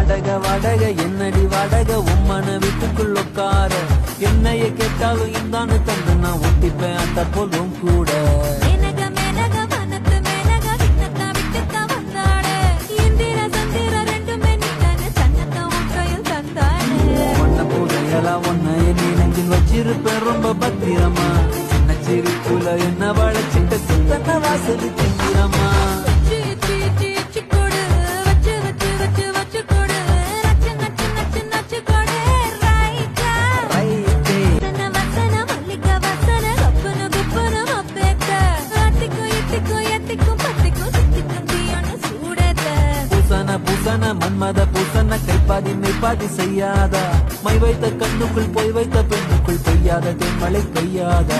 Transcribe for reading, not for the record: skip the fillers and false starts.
வாடகை என்னடி வாடகை உம்மன வீட்டுக்குள்ள உட்கார என்னைய கேட்டாலும் இந்தான்னு தந்து நான் ஒட்டிப்பேன் அந்த போலும் கூட ஒன்ன என்னை நெஞ்சில் வச்சிருப்பேன் ரொம்ப பத்திரமா சின்ன சிரிப்புல என்ன வளச்சிட்ட சுத்தன வாசல் திங்கிறமா பூசன மன்மத பூசன கைப்பாதி மெய்ப்பாதி செய்யாதா மை வைத்த கண்ணுக்குள் போய் வைத்த பெண்ணுக்குள் பெய்யாத தென்மழை பெய்யாதா